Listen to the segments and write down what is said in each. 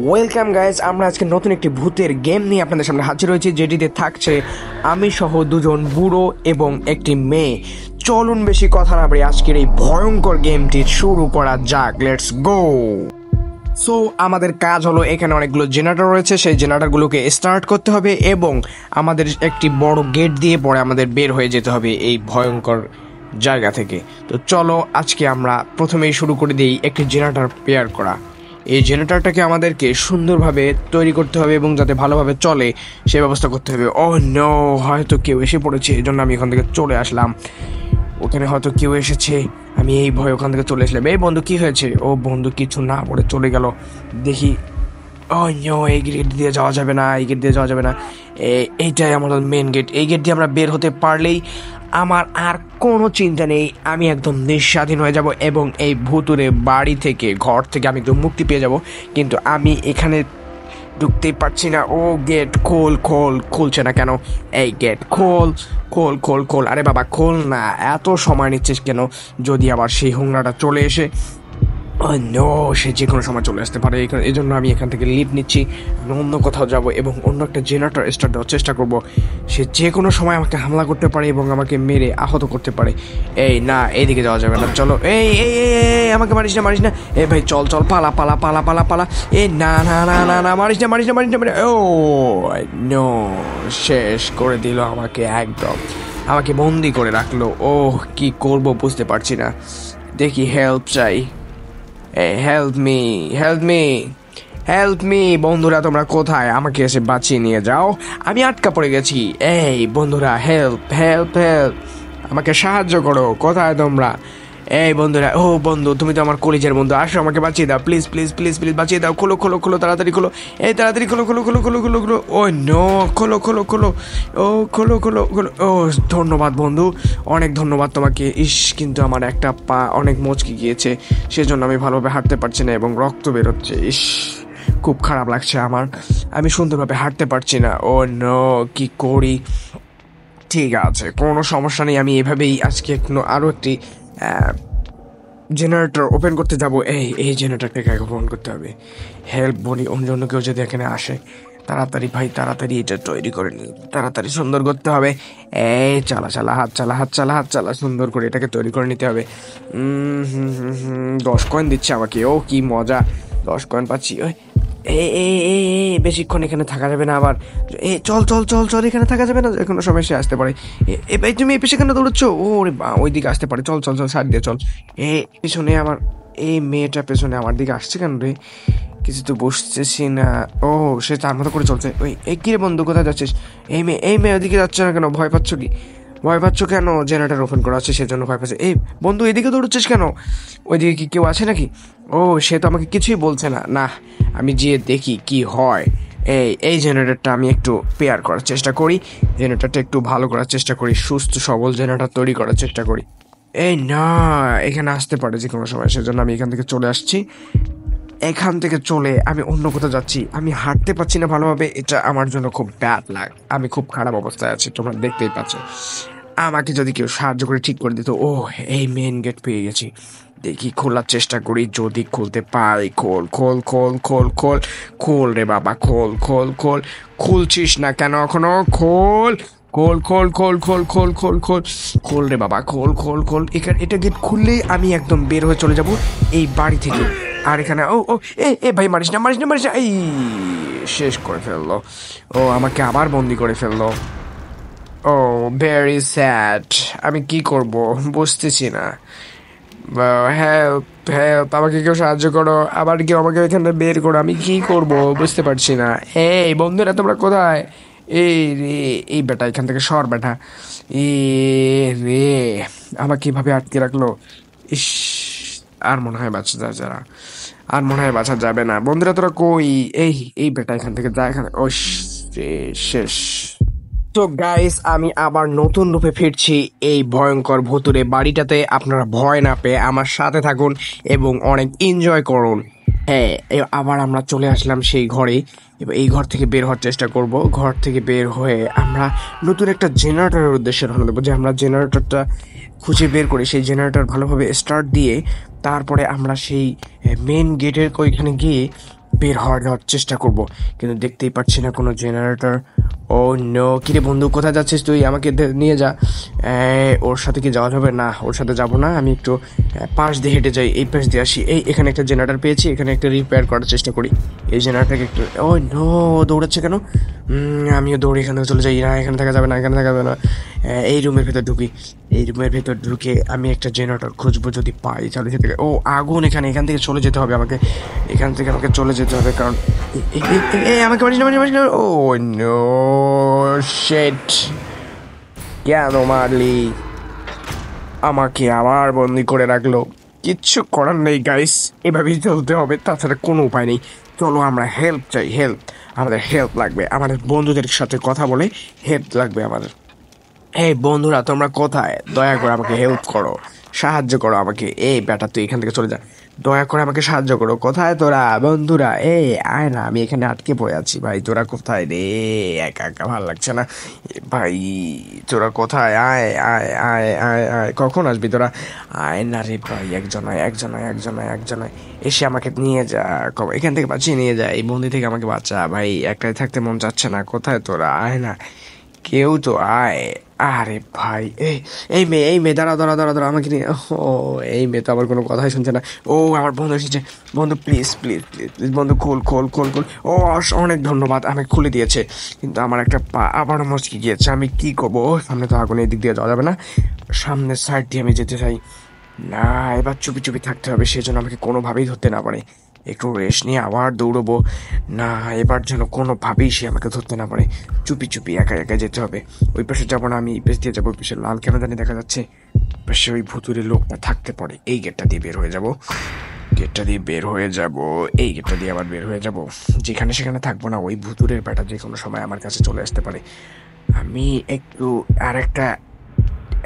Welcome guys, আমরা আজকে নতুন একটি ভূতের গেম নিয়ে আপনাদের সামনে হাজির হয়েছি, যেটিতে থাকছে আমি সহ দুজন বুড়ো এবং একটি মেয়ে। চলুন বেশি কথা না বলে আজকের এই ভয়ঙ্কর গেমটি শুরু করা যাক। Let's go. সো আমাদের কাজ হলো, এখানে অনেকগুলো জেনারেটর রয়েছে, সেই জেনারেটরগুলোকে স্টার্ট করতে হবে এবং আমাদের একটি বড় গেট দিয়ে পরে আমাদের বের হয়ে যেতে হবে এই ভয়ঙ্কর জায়গা থেকে। তো চলো আজকে আমরা প্রথমেই শুরু করে দিই একটি জেনারেটর পেয়ার করা। এই জেনারেটরটাকে আমাদেরকে সুন্দরভাবে তৈরি করতে হবে এবং যাতে ভালোভাবে চলে সে ব্যবস্থা করতে হবে। ও নো, হয়তো কেউ এসে পড়েছে, এই জন্য আমি এখান থেকে চলে আসলাম। ওখানে হয়তো কেউ এসেছে, আমি এই ভয় ওখান থেকে চলে আসলাম। এই বন্ধু কি হয়েছে? ও বন্ধু কিছু না বলে চলে গেল। দেখি, ও নো, এই গেট দিয়ে যাওয়া যাবে না, এই গেট দিয়ে যাওয়া যাবে না। এইটাই আমাদের মেন গেট। এই গেট দিয়ে আমরা বের হতে পারলেই আমার আর কোনো চিন্তা নেই, আমি একদম নিঃস্বাধীন হয়ে যাব এবং এই ভুতুরে বাড়ি থেকে, ঘর থেকে আমি একদম মুক্তি পেয়ে যাব। কিন্তু আমি এখানে ঢুকতেই পারছি না। ও গেট খোল, খোল, খুলছে না কেন? এই গেট খোল, খোল, খোল, খোল। আরে বাবা খোল না, এত সময় নিচ্ছিস কেন? যদি আবার সেই হুংরাটা চলে এসে, নো, সে যে কোনো সময় চলে আসতে পারে। এই জন্য আমি এখান থেকে লিভ নিচ্ছি, আমি অন্য কোথাও যাব এবং অন্য একটা জেনারেটর স্টার্ট দেওয়ার চেষ্টা করব। সে যে কোনো সময় আমাকে হামলা করতে পারে এবং আমাকে মেরে আহত করতে পারে। এই না, এইদিকে যাওয়া যাবে না। চলো, এই এই এই আমাকে মারিস না, মারিস না। এ ভাই চল চল, পালা পালা পালা পালা পালা। এই না না না না না, মারিস না, মারিস না, মারিস না। ও নো, শেষ করে দিল আমাকে, একদম আমাকে বন্দি করে রাখলো। ও কি করব বুঝতে পারছি না। দেখি, হেল্প চাই। Help me, help me, help me. বন্ধুরা তোমরা কোথায়? আমাকে এসে বাঁচিয়ে নিয়ে যাও, আমি আটকা পড়ে গেছি। এই বন্ধুরা, হেল্প হেল্প হেল্প, আমাকে সাহায্য করো। কোথায় তোমরা? এই বন্ধুরা, ও বন্ধু, তুমি তো আমার কলিজের বন্ধু, আসো আমাকে বাঁচিয়ে দাও, প্লিজ প্লিজ প্লিজ প্লিজ বাঁচিয়ে দাও। খোলো খোলো খোলো, তাড়াতাড়ি খোলো, এই তাড়াতাড়ি খোলো খোলো খোলো খোলো খোলো খোলো। ও নো, খোলো খোলো খোলো, ও খোলো খোলো খোলো। ও ধন্যবাদ বন্ধু, অনেক ধন্যবাদ তোমাকে। ইস, কিন্তু আমার একটা পা অনেক মচকে গিয়েছে, সেজন্য আমি ভালোভাবে হাঁটতে পারছি না এবং রক্ত বেরোচ্ছে। ইস, খুব খারাপ লাগছে আমার, আমি সুন্দরভাবে হাঁটতে পারছি না। ও নো, কি করি? ঠিক আছে, কোনো সমস্যা নেই, আমি এভাবেই আজকে আরও একটি জেনারেটর ওপেন করতে যাব। এই জেনারেটরটাকে ওপেন করতে হবে। হেল্প বলি, অন্য কেউ যদি এখানে আসে, তাড়াতাড়ি ভাই তাড়াতাড়ি এটা তৈরি করে নিই, তাড়াতাড়ি সুন্দর করতে হবে। এই চালা চালা, হাত চালা, হাত চালা, হাত চালা, সুন্দর করে এটাকে তৈরি করে নিতে হবে। 10 কয়েন দিচ্ছে আমাকে, ও কি মজা, 10 কয়েন পাচ্ছি। বেশিক্ষণ এখানে থাকা যাবে না আবার। চল চল চল চল, এখানে থাকা যাবে না, যে কোনো সময় সে আসতে পারে। ভাই তুমি এই পেছনে কেন দৌড়চ্ছ? ওরে বা, ওই দিকে আসতে পারে। চল চল চল, সাইড দিয়ে চল। পেছনে আমার, এই মেয়েটা পেছনে আমার দিকে আসছে কেন রে? কিছু তো বুঝতেছি না। ও, সে তার মতো করে চলছে। এই কি রে বন্ধু, কোথায় যাচ্ছিস? এই মেয়ে ওদিকে যাচ্ছে না কেন? ভয় পাচ্ছ কি? ভয় পাচ্ছ কেন? জেনারেটর ওপেন করা আছে সেজন্য ভয় পাচ্ছে। এই বন্ধু, এদিকে দৌড়চ্ছিস কেন? ওইদিকে কি কেউ আছে নাকি? ও, সে তো আমাকে কিছুই বলছে না। না, আমি যেয়ে দেখি কি হয়। এই জেনারেটরটা আমি একটু পেয়ার করার চেষ্টা করি, জেনারেটরটা একটু ভালো করার চেষ্টা করি, সুস্থ সবল জেনারেটর তৈরি করার চেষ্টা করি। এই না, এখানে আসতে পারে যে কোনো সময়, সেজন্য আমি এখান থেকে চলে আসছি। এখান থেকে চলে আমি অন্য কোথাও যাচ্ছি। আমি হাঁটতে পারছি না ভালোভাবে, এটা আমার জন্য খুব ব্যাড লাগ, আমি খুব খারাপ অবস্থায় আছি, তোমরা দেখতেই পাচ্ছ। আমাকে যদি কেউ সাহায্য করে ঠিক করে দিত। ও, এই মেন গেট পেয়ে গেছি, দেখি খোলার চেষ্টা করি, যদি খুলতে পারি। খোল খোল খোল খোল খোল, খোল রে বাবা, খোল খোল খোল। খুলছিস না কেন এখনো? খোল খোল খোল খোল খোল খোল খোল খোল, খোল রে বাবা, খোল খোল খোল। এটা গেট খুললেই আমি একদম বের হয়ে চলে যাব এই বাড়ি থেকে। আর এখানে, ও ও, এ ভাই, মারিস না, মারিস না, মারিস না। এই শেষ করে ফেললো, ও আমাকে আবার বন্দি করে ফেললো। ও, ভেরি স্যাড, আমি কি করব বুঝতেছি না। হেল্প হেল্প, আমাকে কেউ সাহায্য করো, আবার কেউ আমাকে এখানে বের করো, আমি কি করব বুঝতে পারছি না। এই বন্ধুরা তোমরা কোথায়? এই রে, এই বেটা এখান থেকে সর বেটা। এ রে, আমাকে কিভাবে আটকে রাখলো। ইস, আর মনে হয় বাঁচা যায় যারা, আর মনে হয় বাঁচা যাবে না। বন্ধুরা তোরা কই? এই বেটা এখান থেকে যা, এখানে। ও শেষ। তো গাইস, আমি আবার নতুন রূপে ফিরছি এই ভয়ঙ্কর ভুতুরে বাড়িটাতে। আপনারা ভয় না পেয়ে আমার সাথে থাকুন এবং অনেক এনজয় করুন। হ্যাঁ, আবার আমরা চলে আসলাম সেই ঘরে। এবার এই ঘর থেকে বের হওয়ার চেষ্টা করব। ঘর থেকে বের হয়ে আমরা নতুন একটা জেনারেটরের উদ্দেশ্যে রওনা দেবো, যে আমরা জেনারেটরটা খুঁজে বের করি, সেই জেনারেটর ভালোভাবে স্টার্ট দিয়ে তারপরে আমরা সেই মেন গেটের ওইখানে গিয়ে বের হওয়ার চেষ্টা করব, কিন্তু দেখতেই পাচ্ছি না কোনো জেনারেটর। ও নো, কিরে বন্ধু কোথায় যাচ্ছিস তুই? আমাকে নিয়ে যা। ওর সাথে কি যাওয়া যাবে? না, ওর সাথে যাব না। আমি একটু পাশ দিয়ে হেঁটে যাই, এই পাশ দিয়ে আসি। এখানে একটা জেনারেটর পেয়েছি, এখানে একটা রিপেয়ার করার চেষ্টা করি। এই জেনারেটরকে একটু, ও নো, দৌড়াচ্ছে কেন? আমিও দৌড়ে এখান থেকে চলে যাই। না, এখানে থাকা যাবে না, এখানে থাকা যাবে না। এই রুমের ভেতর ঢুকি। এই রুমের ভেতর ঢুকে আমি একটা জেনারেটর খুঁজবো, যদি পাই তাহলে যেতে। ও আগুন, এখান থেকে চলে যেতে হবে আমাকে। এখান থেকে আমাকে চলে যেতে হবে, কারণ আমাকে মারিস না, মারিস না। ও নো শিট, কেন মারলি আমাকে? আমার বন্দি করে রাখলো। কিচ্ছু করার নেই গাইস, এভাবেই চলতে হবে, তাছাড়া কোনো উপায় নেই। চলো আমরা হেল্প চাই, হেল্প। আমাদের হেল্প লাগবে, আমাদের বন্ধুদের সাথে কথা বলে হেল্প লাগবে আমাদের। এই বন্ধুরা, তোমরা কোথায়? দয়া করে আমাকে হেল্প করো, সাহায্য করো আমাকে। এই বেটা তুই এখান থেকে চলে যা, দয়া করে আমাকে সাহায্য করো। কোথায় তোরা বন্ধুরা? এই আয় না, আমি এখানে আটকে পড়ে আছি ভাই। তোরা কোথায় রে? একা একা ভালো লাগছে না ভাই। তোরা কোথায়? আয় আয় আয় আয় আয়, কখন আসবি তোরা? আয় না রে ভাই, একজন আয়, একজন আয়, একজন আয়, একজন আয়। এসে আমাকে নিয়ে যা, এখান থেকে বাঁচিয়ে নিয়ে যা, এই বন্দি থেকে আমাকে বাঁচা ভাই। একটাই থাকতে মন যাচ্ছে না। কোথায় তোরা? আয় না, কেউ তো আয়। আরে ভাই, এই মেয়ে, এই মেয়ে, দাঁড়া দাঁড়া দাঁড়া দাঁড়া, আমাকে নিয়ে। ও, এই মেয়ে তো আবার কোনো কথাই শুনছে না। ও আমার বন্ধু এসেছে। বন্ধু প্লিজ প্লিজ প্লিজ প্লিজ, বন্ধু খোল খোল খোল খোল। ও অনেক ধন্যবাদ, আমাকে খুলে দিয়েছে, কিন্তু আমার একটা পা আবারও মচকে গিয়েছে। আমি কি করবো? সামনে তো আগুন, এই দিক দিয়ে যাওয়া যাবে না। সামনের সাইড দিয়ে আমি যেতে চাই না। এবার চুপি চুপি থাকতে হবে, সেজন্য আমাকে কোনোভাবেই ধরতে না পারে। একটু রেস্ট নিয়ে আবার দৌড়বো। না, এবার যেন কোনোভাবেই সে আমাকে ধরতে না পারে। চুপি চুপি একা একা যেতে হবে। ওই পাশে যাবো না, আমি এই পাশ দিয়ে যাবো। ওই পাশে লাল কেন জানি দেখা যাচ্ছে, পাশে ওই ভুতুরে লোকটা থাকতে পারে। এই গেটটা দিয়ে বের হয়ে যাব, গেটটা দিয়ে বের হয়ে যাব, এই গেটটা দিয়ে আবার বের হয়ে যাব। যেখানে সেখানে থাকবো না, ওই ভুতুরের ব্যাটা যে কোনো সময় আমার কাছে চলে আসতে পারে। আমি একটু আরেকটা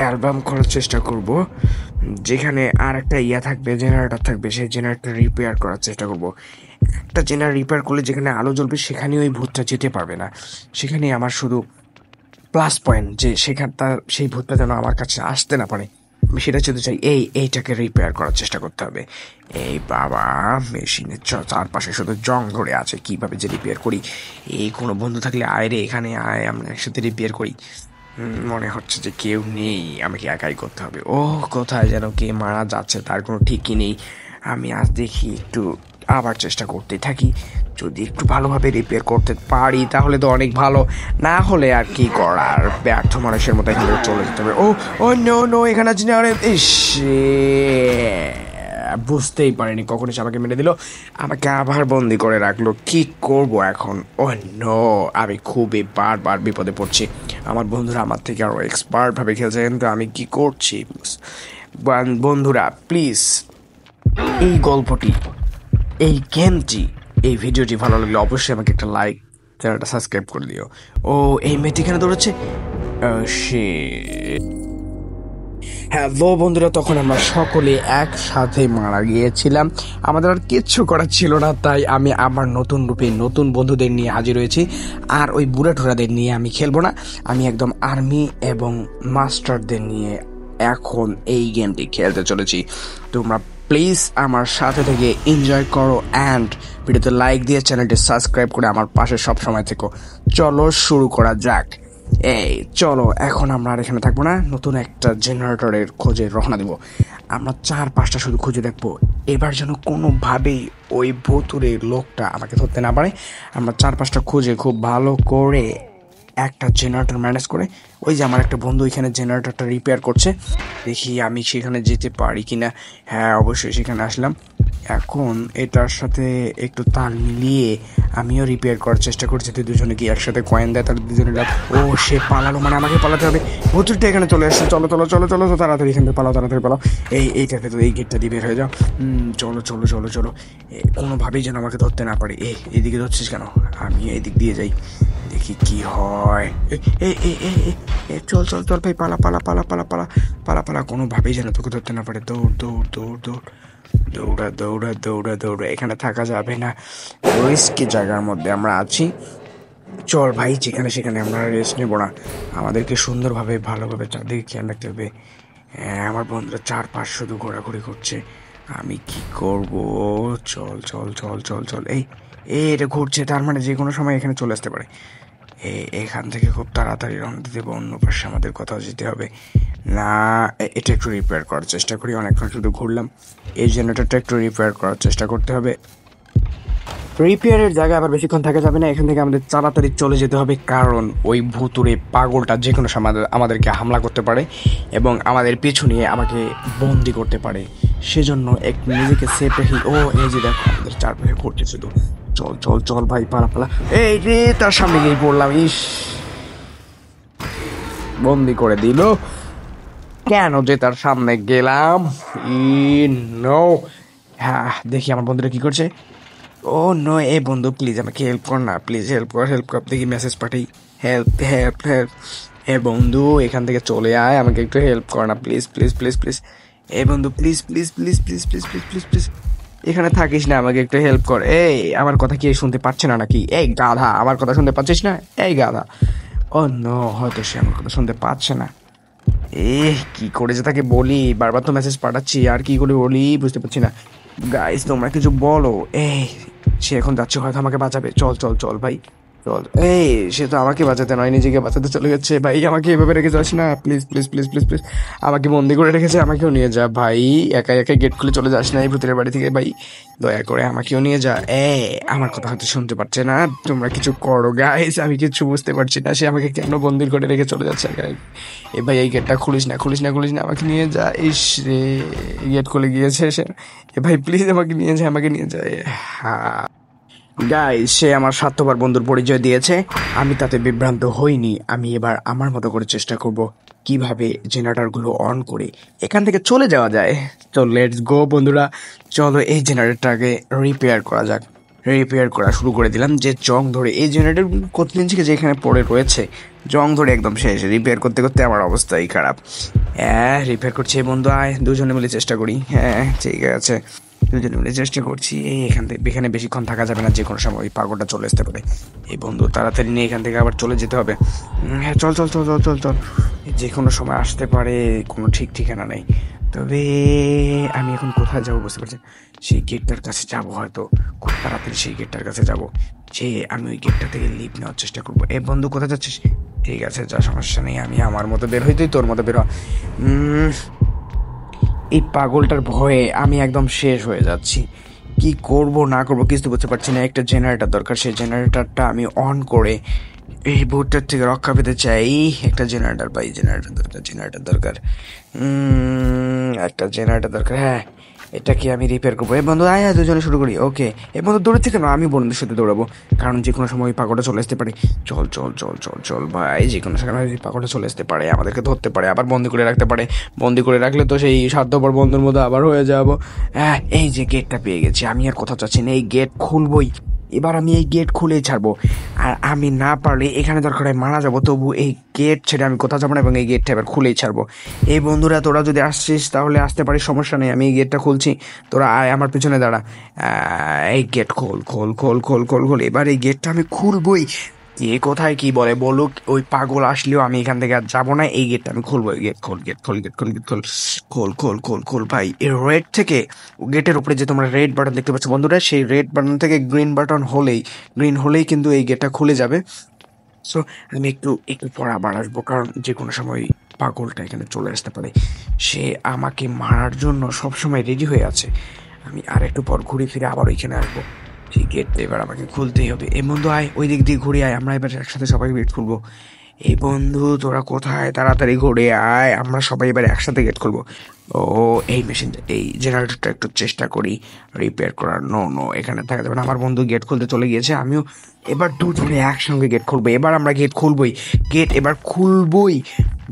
অ্যালবাম করার চেষ্টা করব, যেখানে আর একটা থাকবে, জেনারেটর থাকবে। সেই জেনারেটর রিপেয়ার করার চেষ্টা করব। একটা জেনারেটর রিপেয়ার করলে যেখানে আলো জ্বলবে, সেখানে ওই ভূতটা যেতে পারবে না। সেখানে আমার শুধু প্লাস পয়েন্ট, যে সেখানটা সেই ভূতটা যেন আমার কাছে আসতে না পারে। আমি সেটা যদি চাই, এইটাকে রিপেয়ার করার চেষ্টা করতে হবে। এই বাবা, মেশিনের চারপাশে শুধু জং ধরে আছে, কিভাবে যে রিপেয়ার করি? এই কোনো বন্ধু থাকলে আয় রে, এখানে আয়, আমরা একসাথে রিপেয়ার করি। মনে হচ্ছে যে কেউ নেই, আমাকে একাই করতে হবে। ও কোথায় যেন কে মারা যাচ্ছে, তার কোনো ঠিকই নেই। আমি আজ দেখি একটু আবার চেষ্টা করতে থাকি। যদি একটু ভালোভাবে রিপেয়ার করতে পারি তাহলে তো অনেক ভালো, না হলে আর কি করার, ব্যর্থ মানুষের মতো এখানে চলে যেতে হবে। ও ও নো নো, এখানে আছি না। আরে বুঝতেই পারিনি কখন এসে আমাকে মেরে দিল, আমাকে আবার বন্দি করে রাখলো। কি করব এখন? ও নো, আমি খুবই বারবার বিপদে পড়ছি। আমার বন্ধুরা আমার থেকে আরো এক্সপার্ট ভাবে খেলছে, কিন্তু আমি কি করছি? বন্ধুরা প্লিজ, এই গল্পটি, এই গেমটি, এই ভিডিওটি ভালো লাগলে অবশ্যই আমাকে একটা লাইক, চ্যানেলটা সাবস্ক্রাইব করে দিও। ও এই মেয়েটি এখানে দৌড়াচ্ছে। হ্যালো বন্ধুরা, তখন আমরা সকলে একসাথে মারা গিয়েছিলাম। আমাদের আর কিচ্ছু করার ছিল না, তাই আমি আমার নতুন রূপে নতুন বন্ধুদের নিয়ে হাজির হয়েছি। আর ওই বুড়া ঠোরাদের নিয়ে আমি খেলবো না, আমি একদম আর্মি এবং মাস্টারদের নিয়ে এখন এই গেমটি খেলতে চলেছি। তোমরা প্লিজ আমার সাথে থেকে এনজয় করো, অ্যান্ড ভিডিওতে লাইক দিয়ে চ্যানেলটি সাবস্ক্রাইব করে আমার পাশে সব সময় থেকো। চলো শুরু করা যাক। এই চলো, এখন আমরা আর এখানে থাকবো না, নতুন একটা জেনারেটরের খোঁজে রওনা দেব। আমরা 4-5টা শুধু খুঁজে দেখবো, এবার যেন কোনোভাবেই ওই ভুতুরে লোকটা আমাকে ধরতে না পারে। আমরা 4-5টা খুঁজে খুব ভালো করে একটা জেনারেটর ম্যানেজ করে, ওই যে আমার একটা বন্ধু এখানে জেনারেটরটা রিপেয়ার করছে, দেখি আমি সেখানে যেতে পারি কিনা। হ্যাঁ, অবশ্যই সেখানে আসলাম। এখন এটার সাথে একটু তাল মিলিয়ে আমিও রিপেয়ার করার চেষ্টা করছি। তুই দুজনে কি একসাথে কয়েন দেয়, তাহলে দুজনে লাভ। ও সে পালালো, মানে আমাকে পালাতে হবে। ভুতুরটা এখানে চলে আসছে। চলো চলো চলো চলো, তাড়াতাড়ি এখান থেকে পালাও, তাড়াতাড়ি পালাও। এইটাকে তো, এই গেটটা দিয়ে বের হয়ে যাও। চলো চলো চলো চলো, কোনোভাবেই যেন আমাকে ধরতে না পারে। এইদিকে ধরছিস কেন? আমি এইদিক দিয়ে যাই, দেখি কি হয়। চল চল চল ভাই, পালা পালা পালা পালা পালা পালা পালা, কোনোভাবেই যেন তোকে ধরতে না পারে। দৌড় দৌড় দৌড় দৌড়, দৌড়া দৌড়া দৌড়া দৌড়া, এখানে থাকা যাবে না, রিস্কি জায়গার মধ্যে আমরা আছি। চল ভাই, যেখানে সেখানে আমরা রেস্ট নেবো না, আমাদেরকে সুন্দরভাবে ভালোভাবে চারদিকে খেয়াল রাখতে হবে। আমার বন্ধুরা 4-5 শুধু ঘোরাঘুরি করছে, আমি কি করব? চল চল চল চল চল, এই এটা ঘুরছে, তার মানে যে কোনো সময় এখানে চলে আসতে পারে। এখান থেকে খুব তাড়াতাড়ি রওনা দিতে হবে, অন্য পাশে আমাদের কোথাও যেতে হবে। না, এটা একটু রিপেয়ার করার চেষ্টা করি, অনেকক্ষণ শুধু ঘুরলাম। এই জেনারেটরটা একটু রিপেয়ার করার চেষ্টা করতে হবে। রিপেয়ারের জায়গায় আবার বেশিক্ষণ থাকা যাবে না, এখান থেকে আমাদের তাড়াতাড়ি চলে যেতে হবে, কারণ ওই ভুতুরে পাগলটা যে কোনো সময় আমাদেরকে হামলা করতে পারে এবং আমাদের পিছু নিয়ে আমাকে বন্দি করতে পারে। সেজন্য একটু নিজেকে সেফ রেখে, ও এই যে দেখো আমাদের চারপাশে ঘুরছে শুধু। চল চল চল ভাই, পালা পালা। এই রে, তার সামনে গিয়ে পড়লাম, ইস, বন্দি করে দিল। কেন যে তার সামনে গেলাম? ই নো। হ্যাঁ, দেখি আমার বন্ধুরা কি করছে। ও নো, এ বন্ধু প্লিজ আমাকে হেল্প কর না, প্লিজ হেল্প কর, হেল্প কর। দেখি মেসেজ পাঠাই, হেল্প হেল্প হেল্প। এ বন্ধু এখান থেকে চলে আয়, আমাকে একটু হেল্প কর না, প্লিজ প্লিজ প্লিজ প্লিজ। এ বন্ধু please please please please please please please please, এখানে থাকিস না, আমাকে একটু হেল্প কর। এই আমার কথা কি শুনতে পাচ্ছে না নাকি? এই গাধা, আমার কথা শুনতে পাচ্ছিস না? এই গাধা। ও নো, হয়তো সে আমার কথা শুনতে পাচ্ছে না। কি করে যে তাকে বলি, বারবার তো মেসেজ পাঠাচ্ছি, আর কি করে বলি বুঝতে পারছি না। গাইস তোমরা কিছু বলো। সে এখন যাচ্ছে, হয়তো আমাকে বাঁচাবে। চল চল চল ভাই, চল। সে তো আমাকে বাঁচাতে নয়, নিজেকে বাঁচাতে চলে যাচ্ছে। ভাই আমাকে এভাবে রেখে যাস না, please please please please please. আমাকে বন্দি করে রেখেছে, আমাকেও নিয়ে যা ভাই। একা একা গেট খুলে চলে যাস না এই ভূতের বাড়ি থেকে ভাই, দয়া করে আমাকেও নিয়ে যা। আমার কথা হয়তো শুনতে পাচ্ছে না, তোমরা কিছু করো গাইস, আমি কিছু বুঝতে পারছি না, সে আমাকে কেন বন্দি করে রেখে চলে যাচ্ছে। ভাই এই গেটটা খুলিস না, খুলিস না, খুলিস না, আমাকে নিয়ে যা। ইস রে, গেট খুলে গিয়েছে সে। ভাই প্লিজ আমাকে নিয়ে যায়, আমাকে নিয়ে যায়। হ্যাঁ গাইস, সে আমার স্বার্থপর বন্ধুর পরিচয় দিয়েছে, আমি তাতে বিভ্রান্ত হইনি। আমি এবার আমার মতো করে চেষ্টা করব কিভাবে জেনারেটরগুলো অন করে এখান থেকে চলে যাওয়া যায়। তো লেটস গো বন্ধুরা, চলো এই জেনারেটরটাকে রিপেয়ার করা যাক। রিপেয়ার করা শুরু করে দিলাম, যে জং ধরে এই জেনারেটর কতদিন থেকে যে এখানে পড়ে রয়েছে, জং ধরে একদম শেষ। রিপেয়ার করতে করতে আমার অবস্থাই খারাপ। রিপেয়ার করছি বন্ধু, আয় দুজনে মিলে চেষ্টা করি। হ্যাঁ ঠিক আছে, দুজনে মিলে চেষ্টা করছি। এখানে বেশিক্ষণ থাকা যাবে না, যে কোনো সময় ওই পাগলটা চলে আসতে পারে। এই বন্ধু তাড়াতাড়ি নিয়ে এখান থেকে আবার চলে যেতে হবে। হ্যাঁ চল চল চল চল চল চল, যে কোনো সময় আসতে পারে, কোনো ঠিক ঠিকানা নেই। তবে আমি এখন কোথায় যাবো বুঝতে পারছি। সেই গেটটার কাছে যাবো, হয়তো খুব তাড়াতাড়ি সেই গেটটার কাছে যাবো, যে আমি ওই গেটটা থেকে লিভ নেওয়ার চেষ্টা করবো। এ বন্ধু কোথায় যাচ্ছিস? ঠিক আছে, যা, সমস্যা নেই, আমি আমার মতো বের হই, তুই তোর মতো বের হ। এই পাগলটার ভয়ে আমি একদম শেষ হয়ে যাচ্ছি। কি করব না করব কিছু বুঝতে পারছি না। একটা জেনারেটর দরকার, সেই জেনারেটরটা আমি অন করে এই ভূতটার থেকে রক্ষা পেতে চাই। একটা জেনারেটর পাই, জেনারেটর দরকার, জেনারেটর দরকার, একটা জেনারেটর দরকার। হ্যাঁ, এটাকে আমি রিপেয়ার করবো। এই বন্ধু আয়, দুজনে শুরু করি। ওকে, এই বন্ধু দৌড়ে থেকে না, আমি বন্ধুদের সাথে দৌড়াবো, কারণ যে কোনো সময় ওই পাগলটা চলে আসতে পারে। চল চল চল চল চল ভাই, যে কোনো সময় ওই পাগলটা চলে আসতে পারে, আমাদেরকে ধরতে পারে, আবার বন্দি করে রাখতে পারে। বন্দি করে রাখলে তো সেই স্বার্থপর বন্ধুর মধ্যে আবার হয়ে যাবো। এই যে গেটটা পেয়ে গেছি, আমি আর কোথাও চাচ্ছি না, এই গেট খুলবই। এবার আমি এই গেট খুলেই ছাড়বো, আর আমি না পারলে এখানে দরকার হয় মারা যাবো, তবু এই গেট ছেড়ে আমি কোথাও যাবো না, এবং এই গেটটা এবার খুলেই ছাড়বো। এই বন্ধুরা তোরা যদি আসছিস তাহলে আসতে পারিস, সমস্যা নেই, আমি এই গেটটা খুলছি, তোরা আয় আমার পিছনে দাঁড়া। এই গেট খোল খোল খোল খোল খোল খোল, এবার এই গেটটা আমি খুলবই। কে কোথায় কি বলে বলুক, ওই পাগল আসলেও আমি এখান থেকে আর যাবো না, এই গেটটা আমি খুলবো। গেট খোল, গেট খোল, গেট খোল, গেট খোল, খোল খোল খোল খোল ভাই। এই রেড থেকে গেটের উপরে যে তোমরা রেড বাটন দেখতে পাচ্ছ বন্ধুরা, সেই রেড বাটন থেকে গ্রিন হলেই কিন্তু এই গেটটা খুলে যাবে। সো আমি একটু একটু পর আবার আসবো, কারণ যে কোনো সময় পাগলটা এখানে চলে আসতে পারে। সে আমাকে মারার জন্য সবসময় রেডি হয়ে আছে। আমি আর একটু পর ঘুরে ফিরে আবার ওইখানে আসবো। সেই গেটটা এবার আমাকে খুলতেই হবে। এই বন্ধু আয়, ওই দিক দিয়ে ঘুরে আয়, আমরা এবার একসাথে সবাই গেট খুলবো। এই বন্ধু তোরা কোথায়? তাড়াতাড়ি ঘুরে আয়, আমরা সবাই এবার একসাথে গেট খুলবো। ও, এই মেশিনটা, এই জেনারেটরটা একটু চেষ্টা করি রিপেয়ার করার। নো নো, এখানে থাকা যাবে না, আমার বন্ধু গেট খুলতে চলে গিয়েছে, আমিও এবার দুজনে একসঙ্গে গেট খুলবো। এবার আমরা গেট খুলবই, গেট এবার খুলবই।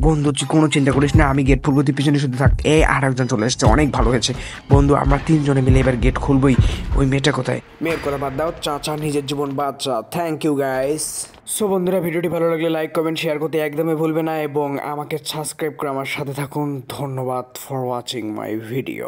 বন্ধু তুই কোনো চিন্তা করিস না, আমি গেট খুলবো, তুই পিছনে শুধু থাক। আর একজন চলে এসেছে, অনেক ভালো হয়েছে বন্ধু, আমরা তিনজনে মিলে এবার গেট খুলবই। ওই মেয়েটা কোথায়? মেয়ের কথা বাদ দাও, চাচা নিজের জীবন বাঁচা। Thank you guys. সো বন্ধুরা, ভিডিওটি ভালো লাগলে লাইক কমেন্ট শেয়ার করতে একদমই ভুলবে না, এবং আমাকে সাবস্ক্রাইব করে আমার সাথে থাকুন। ধন্যবাদ ফর ওয়াচিং মাই ভিডিও।